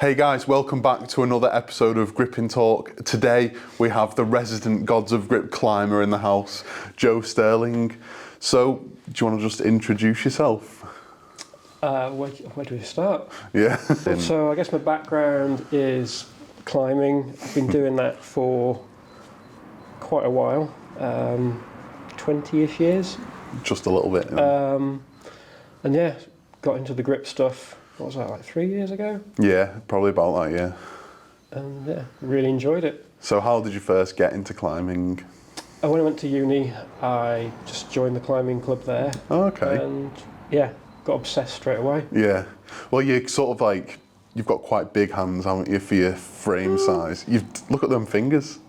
Hey guys, welcome back to another episode of Gripping Talk. Today we have the resident Gods of Grip climber in the house, Joe Sterling. So, do you want to just introduce yourself? Where do we start? Yeah. So I guess my background is climbing. I've been doing that for quite a while, 20-ish years. Just a little bit. And yeah, got into the grip stuff, what was that, like 3 years ago? Yeah, probably about that, yeah. And yeah, really enjoyed it. So how did you first get into climbing? When I went to uni, I just joined the climbing club there. Oh, okay. And yeah, got obsessed straight away. Yeah. Well, you're sort of like, you've got quite big hands, haven't you, for your frame size. Look at them fingers.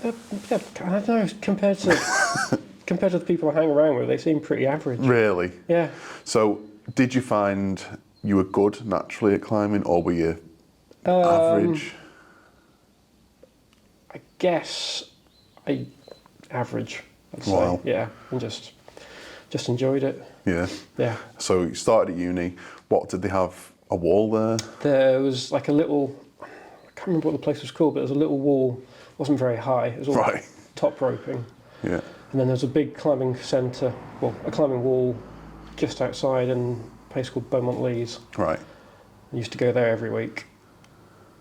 Yeah, I don't know, compared to the people I hang around with, they seem pretty average. Really? Yeah. So, did you find you were good naturally at climbing, or were you average? I guess average, I'd say. Wow. Yeah, and just enjoyed it. Yeah. Yeah. So you started at uni. What, did they have a wall there? There was like a little, I can't remember what the place was called, but there was a little wall. It wasn't very high. It was all Right. top roping. Yeah. And then there was a big climbing centre, well, a climbing wall just outside in a place called Beaumont Leys. Right. I used to go there every week.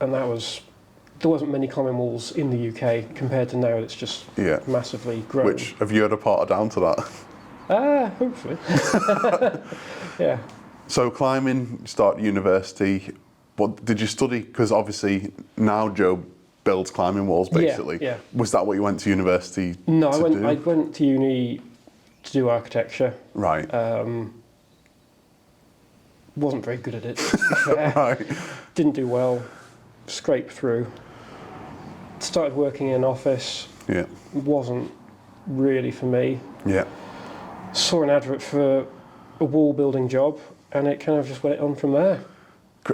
And there wasn't many climbing walls in the UK compared to now. It's just massively grown. Which, have you had a part down to that? Hopefully. Yeah. So climbing, you start at university. What did you study? Because obviously now Joe builds climbing walls, basically. Yeah. Was that what you went to university No, to do? I went to uni to do architecture. Right. Wasn't very good at it, to be fair. Right. Didn't do well. Scraped through. Started working in an office. Yeah. Wasn't really for me. Yeah. Saw an advert for a wall building job, and it kind of just went on from there.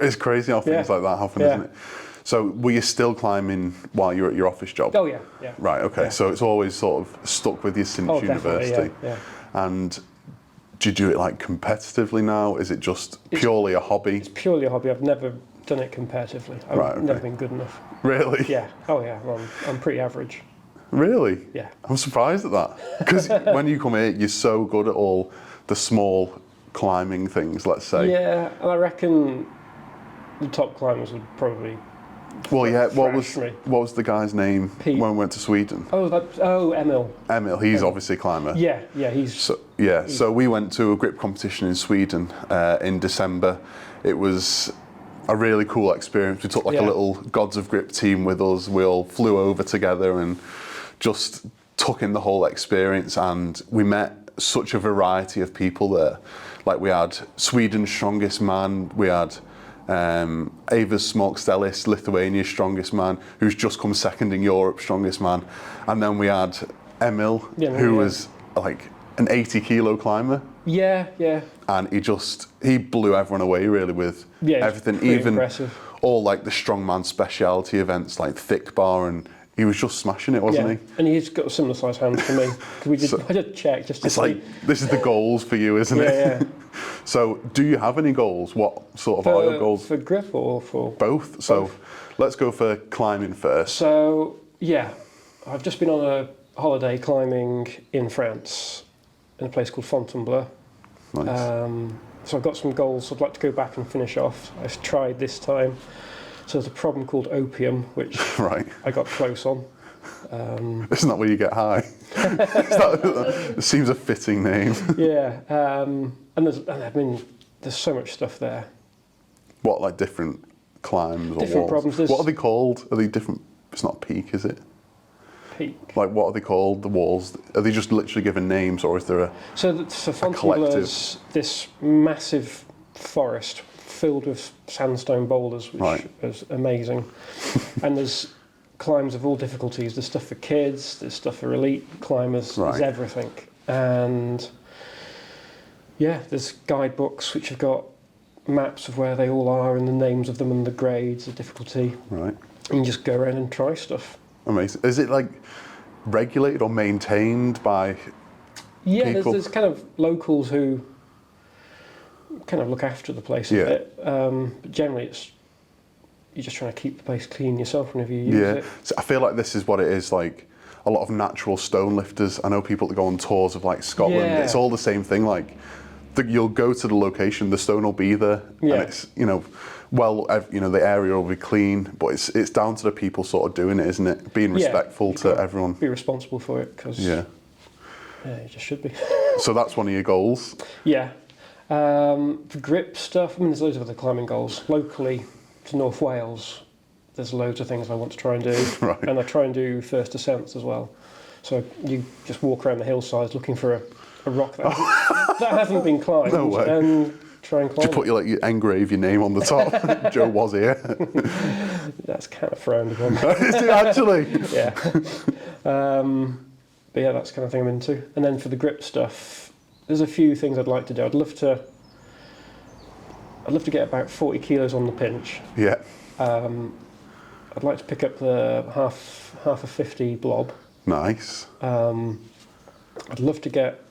It's crazy how things like that happen, isn't it? So were you still climbing while you were at your office job? Oh yeah, yeah. Right, okay. Yeah. So it's always sort of stuck with you since university. Yeah. And do you do it like competitively now? Is it just purely a hobby? It's purely a hobby. I've never done it competitively. I've never been good enough. Really? Yeah. Oh yeah. Well, I'm pretty average. Really? Yeah. I'm surprised at that. Because when you come here, you're so good at all the small climbing things, let's say. Yeah, and I reckon the top climbers would probably. Well, yeah. What was the guy's name Pete. when we went to Sweden? Emil. Emil. He's obviously a climber. Yeah. He's. So we went to a grip competition in Sweden in December. It was a really cool experience. We took like a little Gods of Grip team with us. We all flew over together and just took in the whole experience, and we met such a variety of people there. Like we had Sweden's strongest man, we had Ava's Smokstellis, Lithuania's strongest man, who's just come second in Europe, strongest man. And then we had Emil, who was like an 80 kilo climber. Yeah. And he blew everyone away really with everything, even impressive. All like the strongman speciality events like thick bar, and he was just smashing it, wasn't he? And he's got a similar size hands to me. I did check just to see. It's like, this is the goals for you, isn't it? Yeah. So, do you have any goals? What sort of are your goals? For grip or for? Both. So, let's go for climbing first. So, yeah, I've just been on a holiday climbing in France, in a place called Fontainebleau. Nice. So I've got some goals I'd like to go back and finish off. I've tried this time. So there's a problem called opium, which I got close on. Isn't that where you get high? It seems a fitting name. Yeah, and there's so much stuff there. What, like different climbs or different walls? problems. What are they called? Are they different? It's not peak, is it? Peak. Like, what are they called? The walls? Are they just literally given names, or is there a Fontainebleau's this massive forest filled with sandstone boulders, which is amazing. And there's climbs of all difficulties. There's stuff for kids, there's stuff for elite climbers, there's everything. And yeah, there's guidebooks which have got maps of where they all are and the names of them and the grades, the difficulty. Right. And you just go around and try stuff. Amazing. Is it like regulated or maintained by people? There's kind of locals who kind of look after the place a bit. But generally it's you're just trying to keep the place clean yourself whenever you use it. So I feel like this is what it is, like a lot of natural stone lifters. I know people that go on tours of like Scotland. Yeah. It's all the same thing. Like you'll go to the location, the stone will be there, and it's the area will be clean. But it's down to the people sort of doing it, isn't it? Being respectful to everyone. Be responsible for it, because you just should be. So that's one of your goals. Yeah. For grip stuff, I mean, there's loads of other climbing goals. Locally to North Wales, there's loads of things I want to try and do. Right. And I try and do first descents as well. So you just walk around the hillsides looking for a rock that hasn't been climbed. No way. And try and climb. Just you engrave your name on the top. Joe was here. That's kind of frowned upon. Is it actually? Yeah. But yeah, that's the kind of thing I'm into. And then for the grip stuff, there's a few things I'd like to do. I'd love to get about 40 kilos on the pinch. Yeah. I'd like to pick up the half a 50 blob. Nice. I'd love to get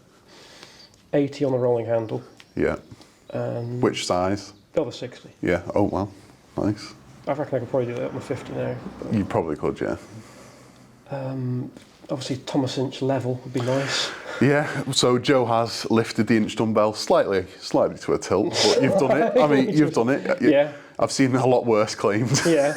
80 on a rolling handle. Yeah. Which size? The 60. Yeah. Oh, well. Nice. I reckon I could probably do that up my 50 now. You probably could, yeah. Obviously, Thomas inch level would be nice. Yeah, so Joe has lifted the inch dumbbell slightly to a tilt, but you've done it. I mean, you've done it. Yeah. I've seen a lot worse claimed. Yeah.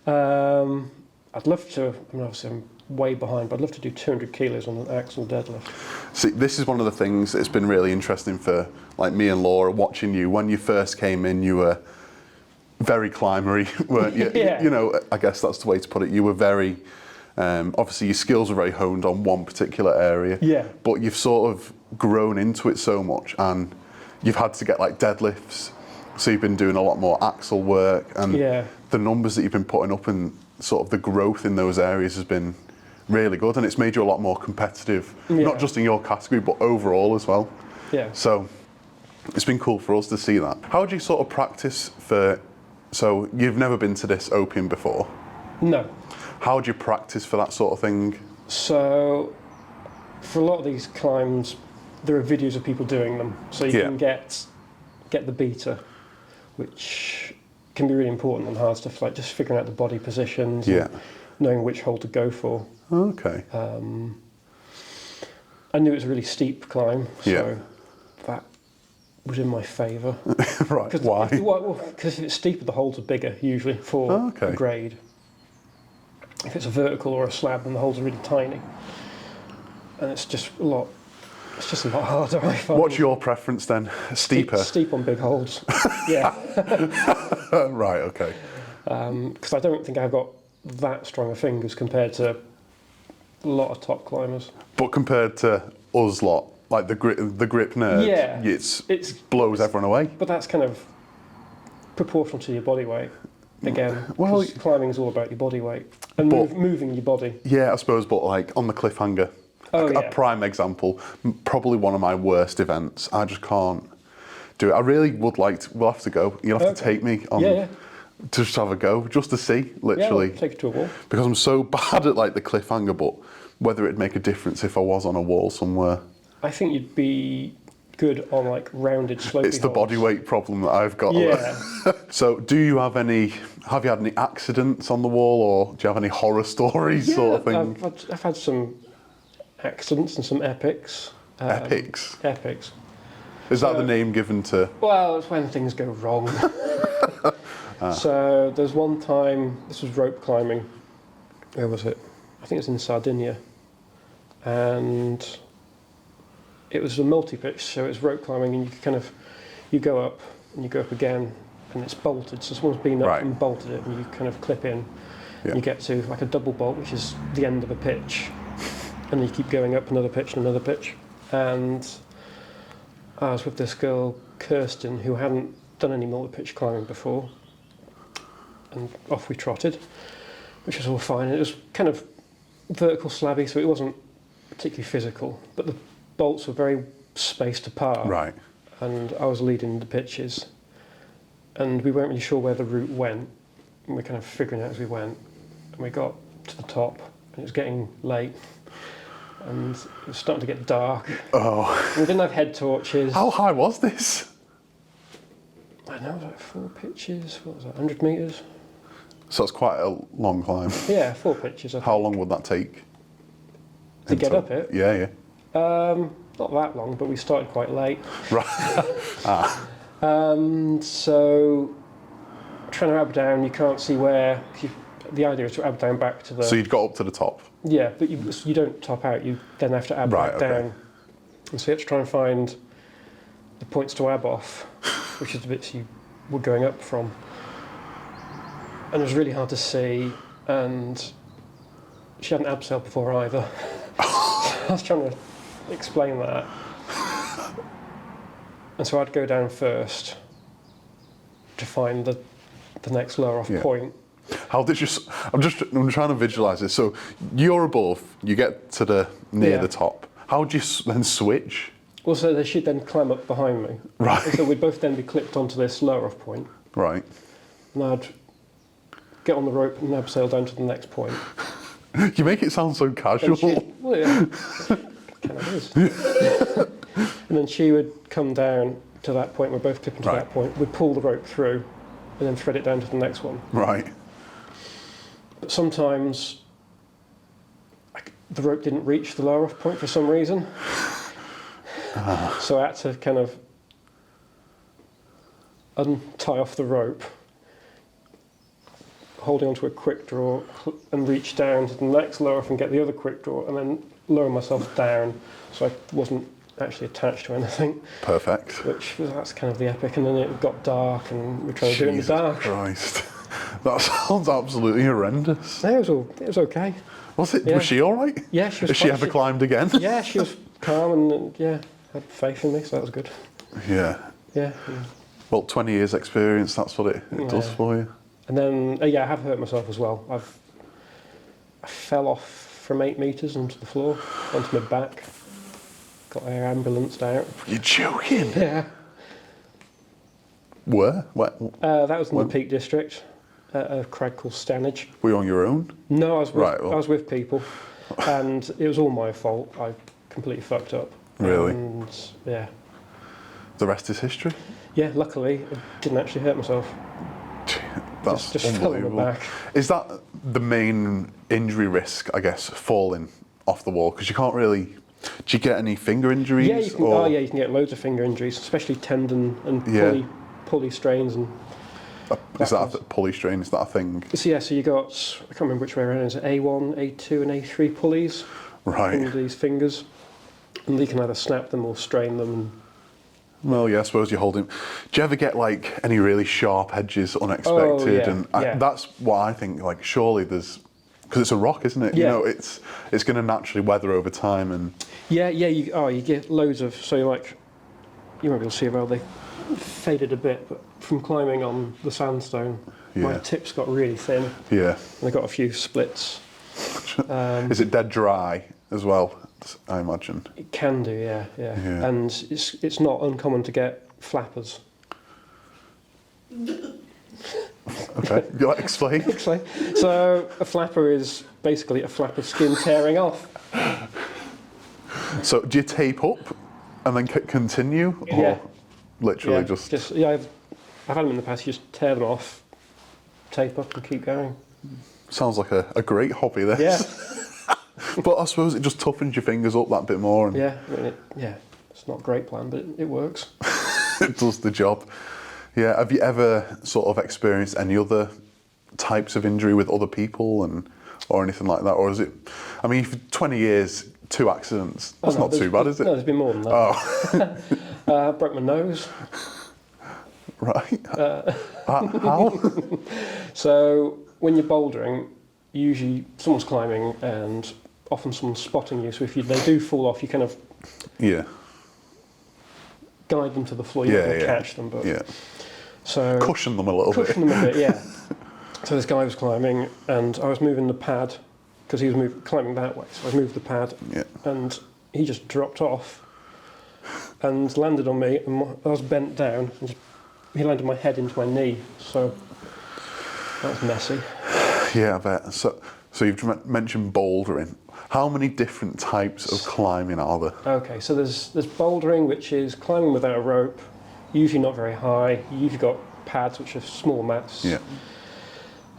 I'd love to, I mean, obviously I'm way behind, but I'd love to do 200 kilos on an axle deadlift. See, this is one of the things that's been really interesting for like me and Laura watching you. When you first came in, you were very climbery, weren't you? Yeah. You know, I guess that's the way to put it. You were very, obviously your skills are very honed on one particular area. Yeah. But you've sort of grown into it so much, and you've had to get like deadlifts. So you've been doing a lot more axle work, and the numbers that you've been putting up and sort of the growth in those areas has been really good, and it's made you a lot more competitive, not just in your category, but overall as well. Yeah. So it's been cool for us to see that. How do you sort of practice so you've never been to this opium before? No. How do you practice for that sort of thing? So for a lot of these climbs, there are videos of people doing them, so you can get the beta, which can be really important on hard stuff, like just figuring out the body positions, and knowing which hole to go for. Okay. I knew it was a really steep climb, so that was in my favour. Right, why? Because if it's steeper, the holes are bigger, usually, for the grade. If it's a vertical or a slab, then the holes are really tiny. And it's just a lot harder, I find. What's your preference then? Steeper? Steep on big holes, yeah. Right, okay. Because I don't think I've got that strong of fingers compared to a lot of top climbers. But compared to us lot, like the grip nerds, it blows everyone away. But that's kind of proportional to your body weight. Again, well, climbing is all about your body weight and moving your body. Yeah, I suppose, but like on the cliffhanger, a prime example, probably one of my worst events. I just can't do it. I really would like to. We'll have to go. You'll have to take me on to just have a go, just to see, literally. Yeah, take it to a wall. Because I'm so bad at like the cliffhanger, but whether it'd make a difference if I was on a wall somewhere. I think you'd be good on like rounded slopey It's the holes. body weight problem that I've got. Yeah. So have you had any accidents on the wall, or do you have any horror stories sort of thing? I've had some accidents and some epics. Epics? Epics. Is that the name given to? Well, it's when things go wrong. So there's one time, this was rope climbing. Where was it? I think it was in Sardinia. And it was a multi-pitch, so it's rope climbing, and you go up and you go up again, and it's bolted. So someone's been up and bolted it, and you kind of clip in. And you get to like a double bolt, which is the end of a pitch, and then you keep going up another pitch and another pitch. And I was with this girl, Kirsten, who hadn't done any multi-pitch climbing before, and off we trotted, which was all fine. And it was kind of vertical slabby, so it wasn't particularly physical, but the bolts were very spaced apart. Right. And I was leading the pitches, and we weren't really sure where the route went, and we were kind of figuring out as we went, and we got to the top, and it was getting late, and it was starting to get dark. Oh. And we didn't have head torches. How high was this? I don't know, it was like 4 pitches, what was that, 100 metres? So it's quite a long climb. Yeah, 4 pitches. How long would that take? To get up it? Yeah. Not that long, but we started quite late. Right. So trying to ab down, you can't see where. The idea is to ab down back to the. So you'd got up to the top. Yeah, but you don't top out. You then have to ab back down, and so you have to try and find the points to ab off, which is the bits you were going up from. And it was really hard to see, and she hadn't abseiled before either. I was trying to explain that. And so I'd go down first to find the next lower off point. How did you? I'm trying to visualise this. So you're above. You get to the near the top. How do you then switch? Well, so they should then climb up behind me. Right. And so we'd both then be clipped onto this lower off point. Right. And I'd get on the rope and abseil down to the next point. You make it sound so casual. Well, yeah, it kind of is. And then she would come down to that point. We're both clipping to that point. We'd pull the rope through, and then thread it down to the next one. Right. But sometimes the rope didn't reach the lower off point for some reason. So I had to kind of untie off the rope, holding onto a quick draw, and reach down to the next lower off and get the other quick draw, and then lower myself down so I wasn't actually attached to anything. Perfect. That's kind of the epic. And then it got dark, and we were trying to do it in the dark. Christ. That sounds absolutely horrendous. No, it was okay. Was it? Yeah. Was she all right? Yeah, she was. Has she ever climbed again? Yeah, she was calm and had faith in me, so that was good. Yeah. Yeah. Well, 20 years experience, that's what it does for you. And then, I have hurt myself as well. I fell off from 8 metres onto the floor, onto my back. Got air ambulanced out. You're joking? Yeah. Where? That was in the Peak District, a crag called Stanage. Were you on your own? No, I was with people, and it was all my fault. I completely fucked up. Really? And yeah. The rest is history? Yeah, luckily, I didn't actually hurt myself. That's just fell on my back. Is that the main injury risk, I guess, falling off the wall? Because you can't really... Do you get any finger injuries? Yeah, you can, you can get loads of finger injuries, especially tendon and pulley strains. And is that a pulley strain? Is that a thing? So you got, I can't remember which way around, is it A1, A2 and A3 pulleys? Right. In these fingers. And you can either snap them or strain them. Well, yeah, I suppose you're holding... Do you ever get, like, any really sharp edges unexpected? That's what I think, like, surely there's... Because it's a rock, isn't it? Yeah. You know, it's going to naturally weather over time and... You get loads of... So, like, you won't be able to see how well they faded a bit, but from climbing on the sandstone, my tips got really thin. Yeah. And I got a few splits. Is it dead dry as well, I imagine? It can do, yeah. And it's not uncommon to get flappers. Okay, you like explain? So a flapper is basically a flap of skin tearing off. So do you tape up and then continue, or literally just? I've had them in the past. You just tear them off, tape up, and keep going. Sounds like a great hobby, this. Yeah. But I suppose it just toughens your fingers up that bit more. And it's not a great plan, but it works. It does the job. Yeah, have you ever sort of experienced any other types of injury with other people or anything like that? Or is it, I mean, for 20 years, 2 accidents, that's not too bad, is it? No, there's been more than that. Oh. Broke my nose. Right. How? So when you're bouldering, usually someone's climbing and often someone's spotting you. So if they do fall off, you kind of guide them to the floor. You're not going to catch them, but so cushion them a little bit. Cushion them a bit, yeah. So this guy was climbing, and I was moving the pad because he was climbing that way. So I moved the pad, and he just dropped off and landed on me, and I was bent down, and he landed my head into my knee. So that was messy. Yeah, I bet. So you've mentioned bouldering. How many different types of climbing are there? Okay, so there's bouldering, which is climbing without a rope, usually not very high. You've got pads, which are small mats. Yeah.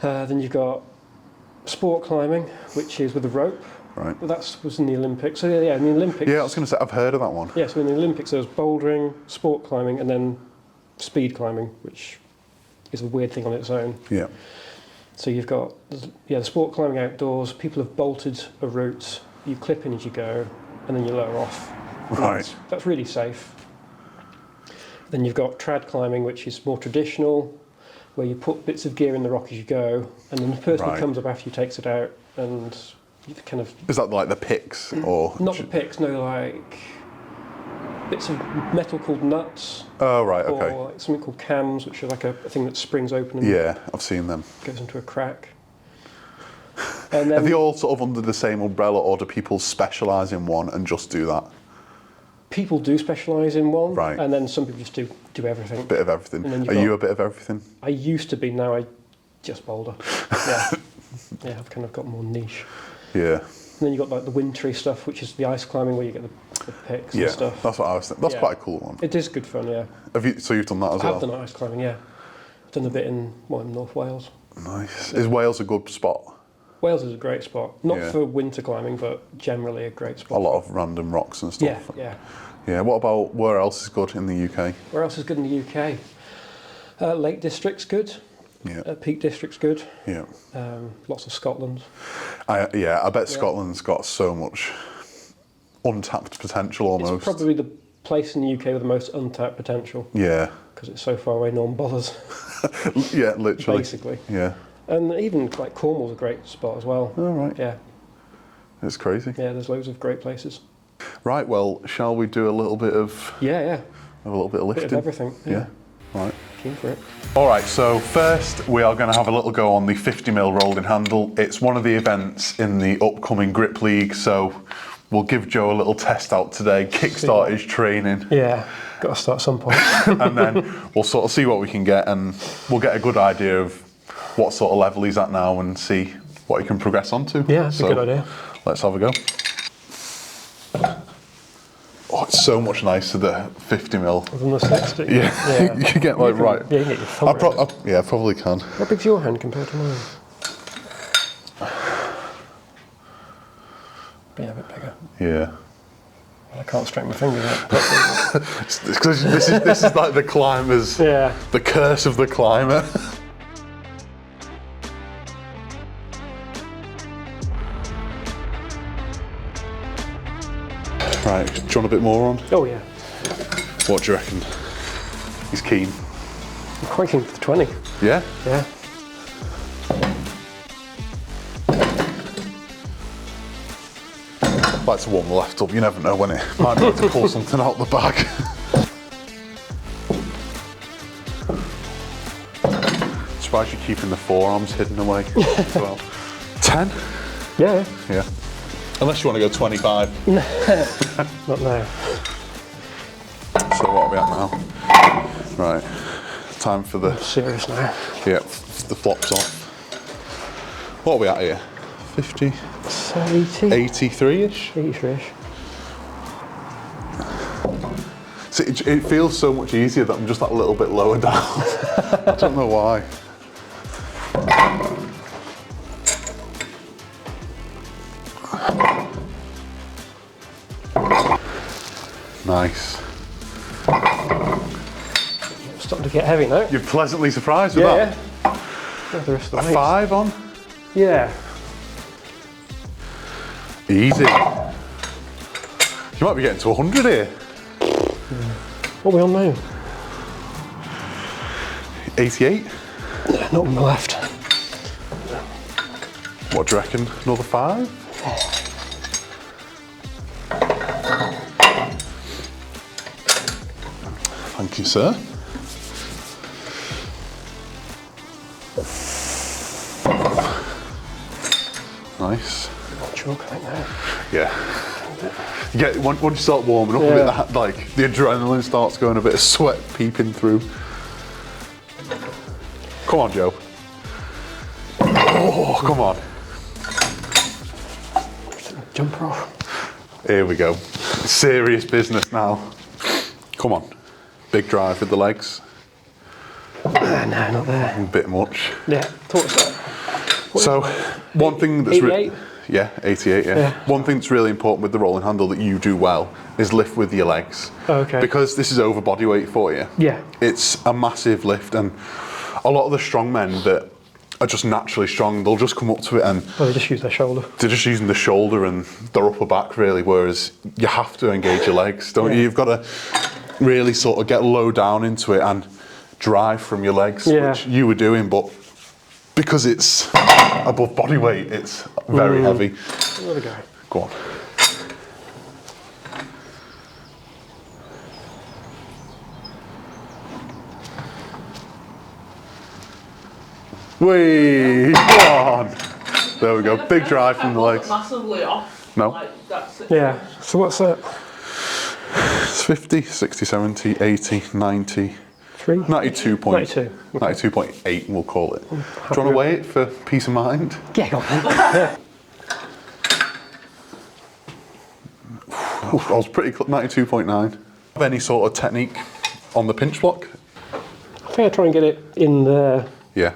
Then you've got sport climbing, which is with a rope. Right. That was in the Olympics. So yeah, in the Olympics. Yeah, I was going to say, I've heard of that one. Yeah, so in the Olympics there was bouldering, sport climbing, and then speed climbing, which is a weird thing on its own. Yeah. So you've got, the sport climbing outdoors, people have bolted a route, you clip in as you go, and then you lower off. Right. That's really safe. Then you've got trad climbing, which is more traditional, where you put bits of gear in the rock as you go, and then the person who comes up after you takes it out, and you kind of... Is that like the picks, or...? Not the picks, no, like bits of metal called nuts. Oh, right, okay. Or like something called cams, which are like a thing that springs open and yeah, I've seen them. Goes into a crack. And then, are they all sort of under the same umbrella, or do people specialise in one and just do that? People do specialise in one, right. And then some people just do everything. Bit of everything. Are you a bit of everything? I used to be, now I just boulder. Yeah, yeah, I've kind of got more niche. Yeah. And then you've got like the wintry stuff, which is the ice climbing where you get the picks and stuff. That's what I was thinking. That's quite a cool one. It is good fun, yeah. So you've done that as well? I've done ice climbing, yeah. I've done a bit in North Wales. Nice. Is Wales a good spot? Wales is a great spot. Not for winter climbing, but generally a great spot. A lot of random rocks and stuff. Yeah, yeah. Yeah, what about, where else is good in the UK? Where else is good in the UK? Lake District's good. Yeah. Peak District's good. Yeah. Lots of Scotland. I bet Scotland's got so much untapped potential almost. It's probably the place in the UK with the most untapped potential. Yeah. Because it's so far away, no one bothers. Yeah, literally. Basically. Yeah. And even like Cornwall's a great spot as well. Oh, right. Yeah. It's crazy. Yeah, there's loads of great places. Right, well, shall we do a little bit of... Yeah. A little bit of lifting? Bit of everything. Yeah. Right. Keen for it. All right, so first we are going to have a little go on the 50mm rolling handle. It's one of the events in the upcoming Grip League, so we'll give Joe a little test out today, kickstart his training. Yeah, got to start at some point. And then we'll sort of see what we can get, and we'll get a good idea of what sort of level he's at now and see what he can progress onto. Yeah, that's a good idea. Let's have a go. Oh, it's so much nicer, the 50mm. Than the 60? Yeah. You can get like right. Yeah, you can get your thumb yeah, I probably can. How big's your hand compared to mine? Yeah, a bit bigger. Yeah. I can't straighten my fingers out. Because this is like the climber's, the curse of the climber. Right, do you want a bit more on? Oh yeah. What do you reckon? He's keen. I'm quite keen for the 20. Yeah? Yeah. I'd like to warm the left up, you never know when it might be able to pull something out the bag. Surprised you're keeping the forearms hidden away as well. 10? Yeah. Yeah. Unless you want to go 25. Not now. So what are we at now? Right. Time for the... I'm serious now. Yeah, the flops off. What are we at here? 50? 80? 83-ish? 83-ish. See, it feels so much easier that I'm just that little bit lower down. I don't know why. Nice. It's starting to get heavy now. You're pleasantly surprised with that? Yeah. The rest of the A weights. 5 on? Yeah. Easy. You might be getting to 100 here. What are we on now? 88? Not on the left. What do you reckon? Another 5? Thank you, sir. Nice. Choke right now. Yeah. You get once you start warming up a bit, like the adrenaline starts going, a bit of sweat peeping through. Come on, Joe. Oh, come on. Jumper off. Here we go. Serious business now. Come on. Big drive with the legs. No, not there. A bit much. Yeah, thought so. So one thing that's 88? Yeah, 88, yeah. One thing that's really important with the rolling handle that you do well is lift with your legs. Okay. Because this is over body weight for you. Yeah. It's a massive lift, and a lot of the strong men that are just naturally strong, they'll just come up to it and they just use their shoulder. they're just using the shoulder and their upper back really, whereas you have to engage your legs, don't you? You've got to really sort of get low down into it and drive from your legs, which you were doing, but because it's above body weight, it's very heavy. Another go. Go on. Whee! Go on! There we go. Big drive from the legs. Massively off. No. Like, that's it. Yeah. So what's that? It's 50, 60, 70, 80, 90. 92. 92. 92.8 we'll call it. Do you want to weigh it for peace of mind? Yeah, go on. Yeah. I was pretty close, 92.9. Have any sort of technique on the pinch block? I think I try and get it in there. Yeah.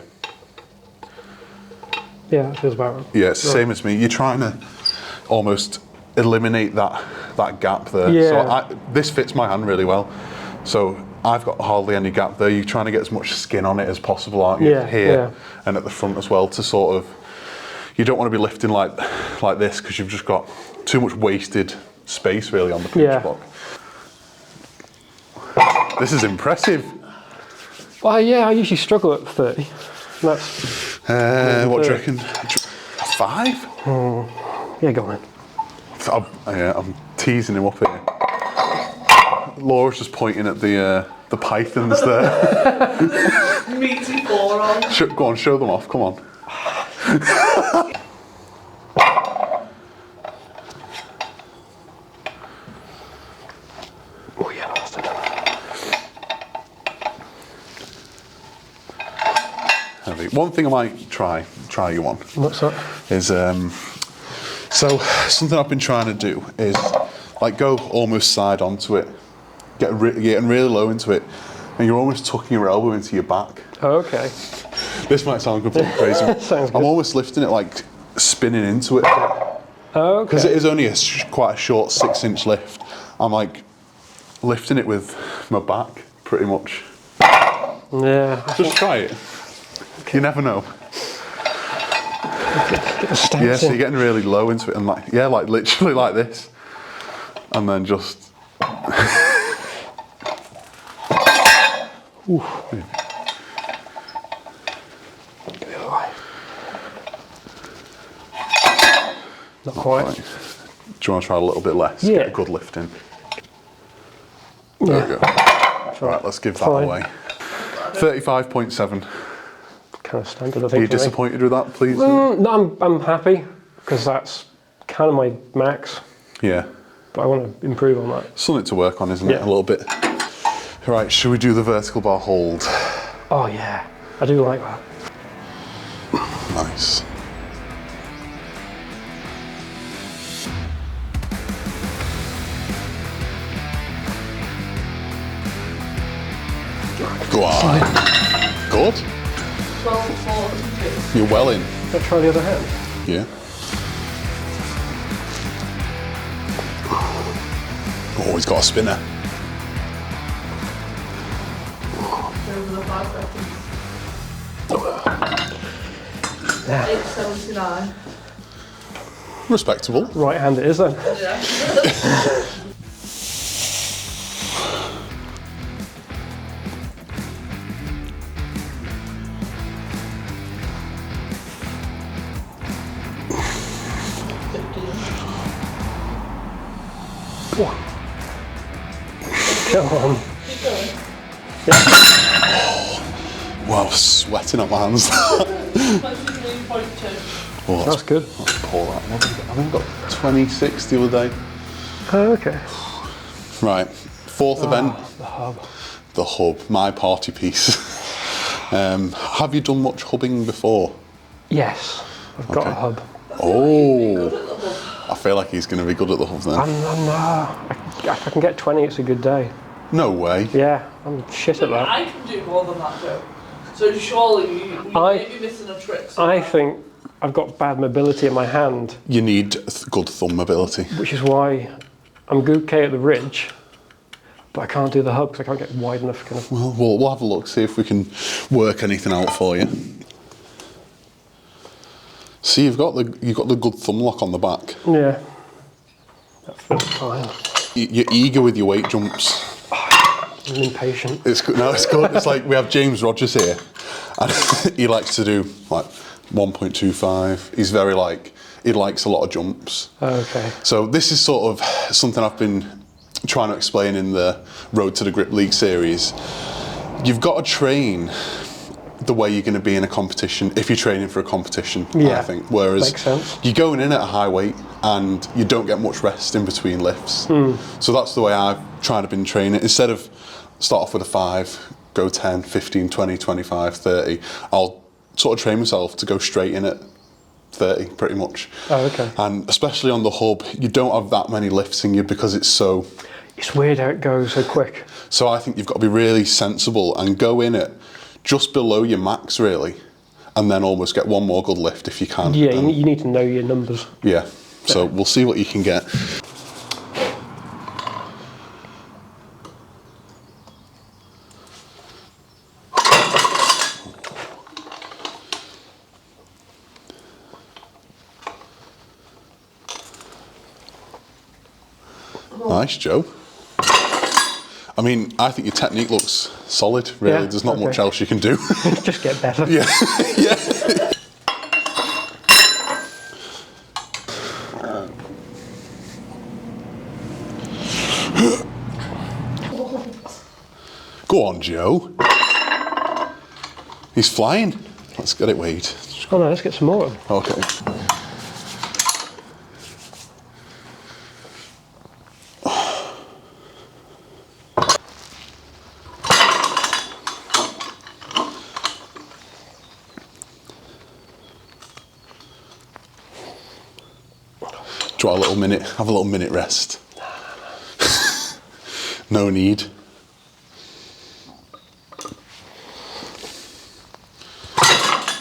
Yeah, that feels about right. Yeah, it's the same as me. You're trying to almost eliminate that gap there. Yeah. So this fits my hand really well. So I've got hardly any gap there. You're trying to get as much skin on it as possible, aren't you? Yeah, Here and at the front as well, to sort of, you don't want to be lifting like this because you've just got too much wasted space really on the pinch block. This is impressive. Well, yeah, I usually struggle at 30. That's what do you reckon? 5? yeah, go on. I'm teasing him up here. Laura's just pointing at the pythons there. Meaty forearms. Go on, show them off. Come on. Oh yeah, that's it. Heavy. One thing I might try you on. What's that? Is so something I've been trying to do is like go almost side onto it, getting really low into it, and you're almost tucking your elbow into your back. Oh, okay. This might sound completely crazy. Sounds good. I'm almost lifting it like spinning into it. Oh, okay. Because it is only quite a short 6-inch lift. I'm like lifting it with my back pretty much. Yeah. Just try it. You never know. Get the stance Yeah, so in. you're getting really low into it and like literally like this. And then just Ooh. Get the other way. Not quite. right. Do you want to try a little bit less? Yeah. Get a good lift in. There we go. Right, let's give that away. 35.7. Kind of standard, I think. Are you for me. disappointed with that, please? No, I'm happy because that's kind of my max, Yeah. but I want to improve on that. Something to work on, isn't it? Yeah. A little bit. Right, should we do the vertical bar hold? Oh yeah, I do like that. Nice. Go on. Good. 12.4. You're well in. Let's try the other hand. Yeah. Oh, he's got a spinner. Over the 5 seconds. Yeah. 8.79. Respectable. Right hand it is then. Yeah. Come on. Keep going. Wow, sweating up my hands. 23.2. Oh, That's good. Let's pour that. What have I got? I think I got 26 the other day. Oh, okay. Right, fourth event. The hub. The hub, my party piece. Have you done much hubbing before? Yes, I've got a Okay. hub. Oh, I feel like he's going to be good at the hub then. If I can get 20, it's a good day. No way. Yeah, I'm shit at that. I can do more than that, Joe. So surely you may be missing a trick I somewhere. think I've got bad mobility in my hand. You need good thumb mobility. Which is why I'm okay at the ridge, but I can't do the hug because I can't get wide enough kind of. Well, we'll have a look, see if we can work anything out for you. See, you've got the good thumb lock on the back. Yeah, that feels fine. You're eager with your weight jumps. I'm impatient. It's good. No, it's good. It's like we have James Rogers here, and he likes to do like 1.25. He's very he likes a lot of jumps. Okay. So this is sort of something I've been trying to explain in the Road to the Grip League series. You've got to train the way you're going to be in a competition if you're training for a competition, yeah, I think. Whereas makes sense. you're going in at a high weight and you don't get much rest in between lifts. So that's the way I've tried to been training. Instead of start off with a 5, go 10, 15, 20, 25, 30, I'll sort of train myself to go straight in at 30 pretty much. Oh, okay. And especially on the hub, you don't have that many lifts in you because it's so... It's weird how it goes so quick. So I think you've got to be really sensible and go in at just below your max really, and then almost get one more good lift if you can. Yeah, you need to know your numbers. Yeah, so we'll see what you can get. Nice, Joe. I mean, I think your technique looks solid, really. Yeah, There's not much else you can do. Just get better. Yeah, yeah. Go on, Joe. He's flying. Let's get it weighed. Oh no, let's get some more. Okay. Do you want a little minute? Have a little minute rest. No need.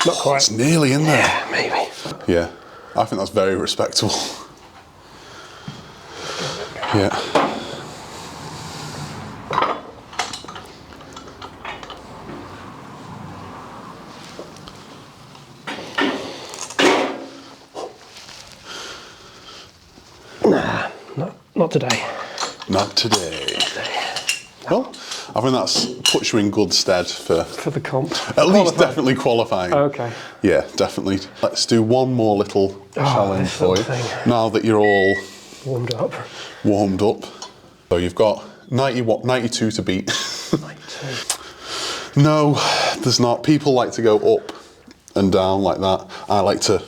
Not quite. It's nearly in there. Yeah, maybe. Yeah, I think that's very respectable. Yeah. Nah, not today. Not today. Well, I think that's puts you in good stead for the comp. At least definitely qualifying. Okay. Yeah, definitely. Let's do one more little challenge for you. thing. Now that you're all Warmed up. warmed up. So you've got 92 to beat. 92. No, there's not. People like to go up and down like that. I like to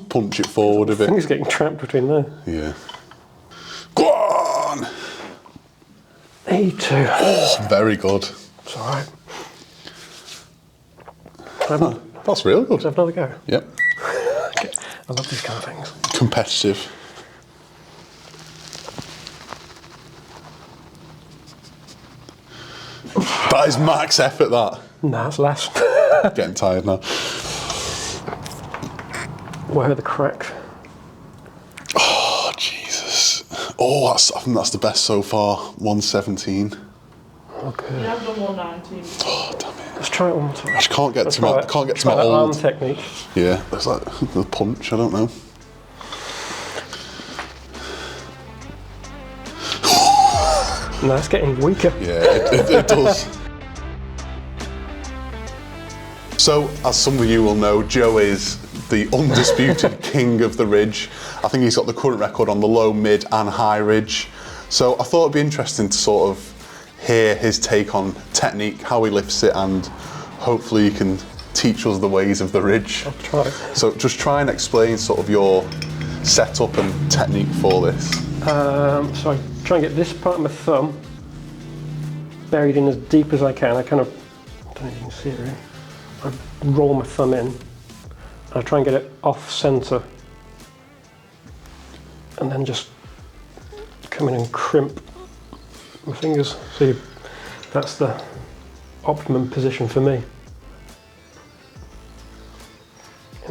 punch it forward a bit. Things getting trapped between there. Yeah. Go on! 82. Oh, very good. It's alright. That's really good. Let's have another go. Yep. Okay. I love these kind of things. Competitive. That is max effort, that. Nah, it's less. Getting tired now. Where are the cracks? Oh, Jesus. Oh, I think that's the best so far. 117. Okay. You have done 119. Oh, damn it. Let's try it one more time. I just can't get to my, Try that old arm technique. Yeah, there's like the punch, I don't know. No, it's getting weaker. Yeah, it does. So, as some of you will know, Joe is the undisputed king of the ridge. I think he's got the current record on the low, mid and high ridge. So I thought it'd be interesting to sort of hear his take on technique, how he lifts it, and hopefully you can teach us the ways of the ridge. I'll try. So just try and explain sort of your setup and technique for this. So I try and get this part of my thumb buried in as deep as I can. I don't know if you can see it really. I roll my thumb in and I try and get it off centre and then just come in and crimp my fingers. See, that's the optimum position for me.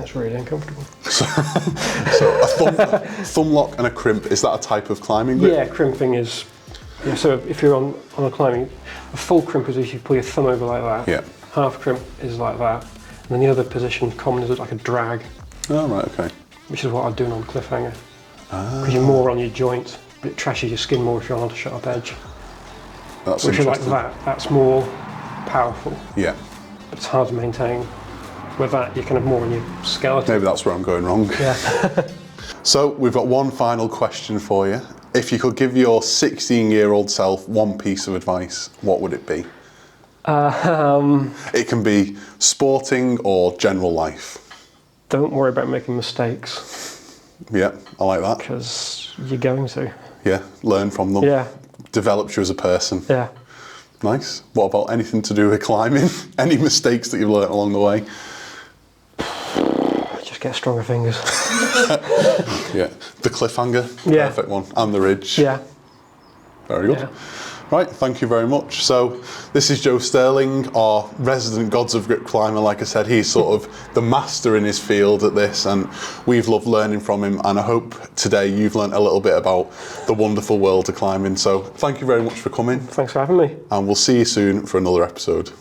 It's really uncomfortable. So a thumb lock and a crimp, is that a type of climbing grip? Yeah, crimping is. Yeah, so if you're on a climbing, a full crimp is if you pull your thumb over like that. Yeah. Half crimp is like that. And then the other position, common, is like a drag. Oh, right, okay. Which is what I'm doing on cliffhanger. Because you're more on your joint, but it trashes your skin more if you're on a sharp edge. That's Which is like interesting. that. That's more powerful. Yeah. But it's hard to maintain. With that, you're kind of more on your skeleton. Maybe that's where I'm going wrong. Yeah. So we've got one final question for you. If you could give your 16-year-old self one piece of advice, what would it be? It can be sporting or general life. Don't worry about making mistakes. Yeah, I like that. Because you're going to. Yeah, learn from them. Yeah. Develops you as a person. Yeah. Nice. What about anything to do with climbing? Any mistakes that you've learnt along the way? Just get stronger fingers. Yeah. The cliffhanger, Yeah. perfect one. And the ridge. Yeah. Very good. Yeah. Right, thank you very much. So this is Joe Sterling, our resident Gods of Grip climber. Like I said, he's sort of the master in his field at this, and we've loved learning from him, and I hope today you've learnt a little bit about the wonderful world of climbing. So thank you very much for coming, Thanks for having me. and we'll see you soon for another episode.